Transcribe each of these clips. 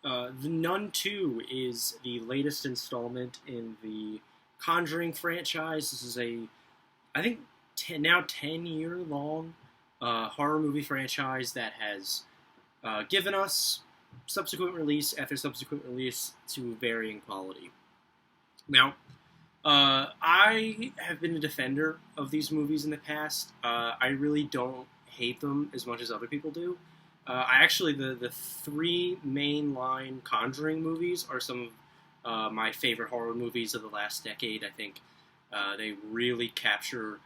The Nun 2 is the latest installment in the Conjuring franchise. This is I think, now 10-year long horror movie franchise that has given us subsequent release after subsequent release to varying quality. Now, I have been a defender of these movies in the past. I really don't hate them as much as other people do. The three mainline Conjuring movies are some of my favorite horror movies of the last decade. I think they really capture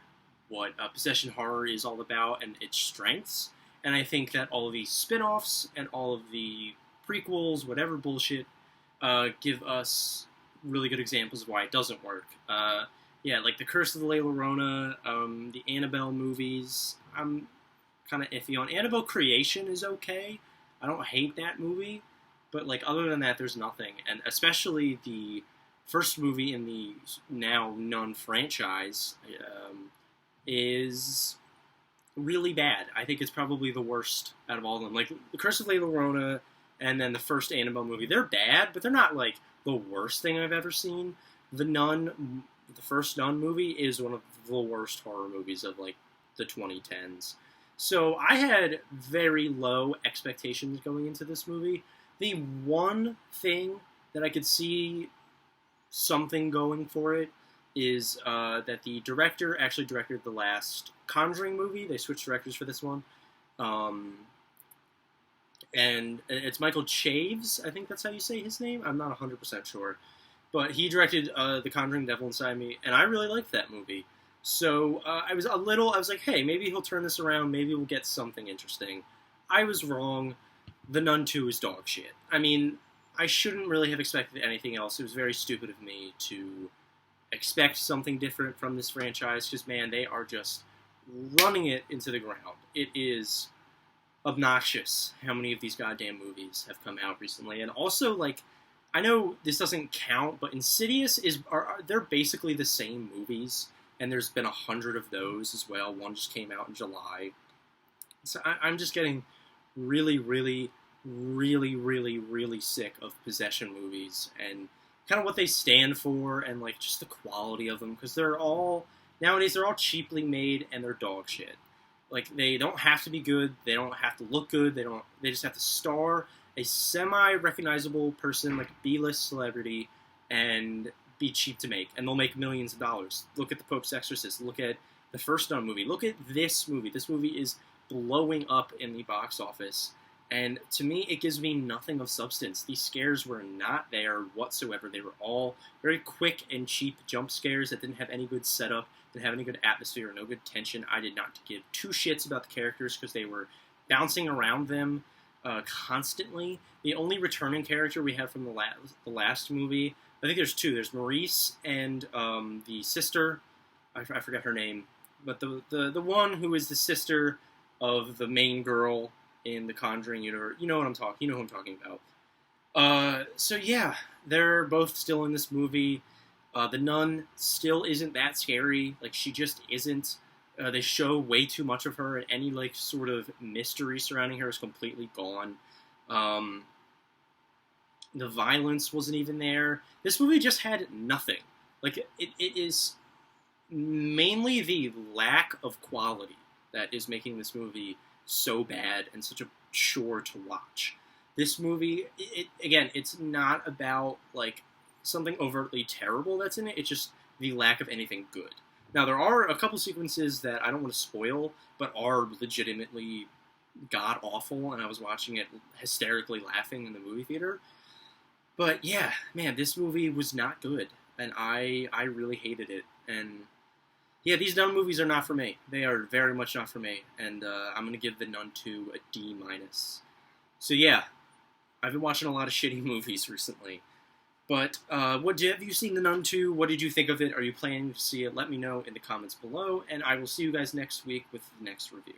what possession horror is all about and its strengths. And I think that all of these spin offs and all of the prequels, whatever bullshit, give us really good examples of why it doesn't work. Yeah, like The Curse of the La Llorona, the Annabelle movies. I'm kind of iffy on. Annabelle Creation is okay. I don't hate that movie, but like other than that, there's nothing. And especially the first movie in the now Nun franchise is really bad. I think it's probably the worst out of all of them. Like The Curse of La Llorona and then the first Annabelle movie, they're bad, but they're not like the worst thing I've ever seen. The first Nun movie is one of the worst horror movies of like the 2010s. So I had very low expectations going into this movie. The one thing that I could see something going for it is that the director actually directed the last Conjuring movie. They switched directors for this one. And it's Michael Chaves, I think that's how you say his name. I'm not 100% sure. But he directed The Conjuring Devil Inside Me, and I really liked that movie. So I was like, hey, maybe he'll turn this around. Maybe we'll get something interesting. I was wrong. The Nun 2 is dog shit. I mean, I shouldn't really have expected anything else. It was very stupid of me to expect something different from this franchise. Because, man, they are just running it into the ground. It is obnoxious how many of these goddamn movies have come out recently. And also, like, I know this doesn't count, but Insidious they're basically the same movies. And there's been 100 of those as well. One just came out in July. So I'm just getting really, really, really, really, really sick of possession movies and kind of what they stand for and like just the quality of them, because nowadays they're all cheaply made and they're dog shit. Like they don't have to be good. They don't have to look good. They just have to star a semi-recognizable person, like a B-list celebrity, and be cheap to make, and they'll make millions of dollars. Look at The Pope's Exorcist. Look at the first Nun movie. Look at this movie. This movie is blowing up in the box office, and to me, it gives me nothing of substance. These scares were not there whatsoever. They were all very quick and cheap jump scares that didn't have any good setup, didn't have any good atmosphere, no good tension. I did not give two shits about the characters because they were bouncing around them constantly. The only returning character we have from the last movie, I think there's two. There's Maurice and the sister. I forgot her name, but the one who is the sister of the main girl in the Conjuring universe. You know what I'm talking. You know who I'm talking about. So yeah, they're both still in this movie. The nun still isn't that scary. Like she just isn't. They show way too much of her, and any like sort of mystery surrounding her is completely gone. The violence wasn't even there. This movie just had nothing. Like, it is mainly the lack of quality that is making this movie so bad and such a chore to watch. This movie, it's not about, like, something overtly terrible that's in it. It's just the lack of anything good. Now, there are a couple sequences that I don't want to spoil, but are legitimately god-awful, and I was watching it hysterically laughing in the movie theater. But yeah, man, this movie was not good, and I really hated it. And yeah, these Nun movies are not for me. They are very much not for me, and I'm gonna give the Nun 2 a D-. So yeah, I've been watching a lot of shitty movies recently. But have you seen the Nun 2? What did you think of it? Are you planning to see it? Let me know in the comments below, and I will see you guys next week with the next review.